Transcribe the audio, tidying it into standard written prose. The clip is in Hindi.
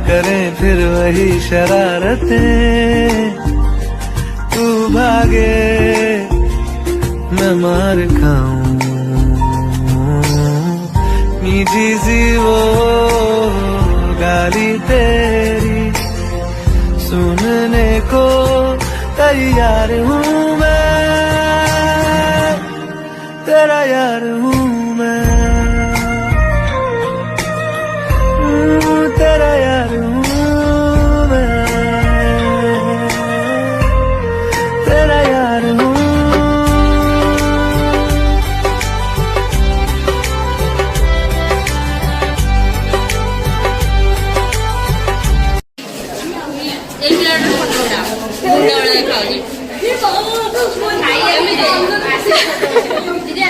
करें फिर वही शरारतें, तू भागे मैं मार खाऊं, मीठी सी वो गाली तेरी सुनने को तैयार हूँ मैं, तेरा यार हूँ मैं, तेरा यार हूँ मैं, तेरा यार हूँ। एक मिनट फोटो उड़ा मुंडा उड़ा खाओ जी। फिर बहुत खाई है मुझे। दीदी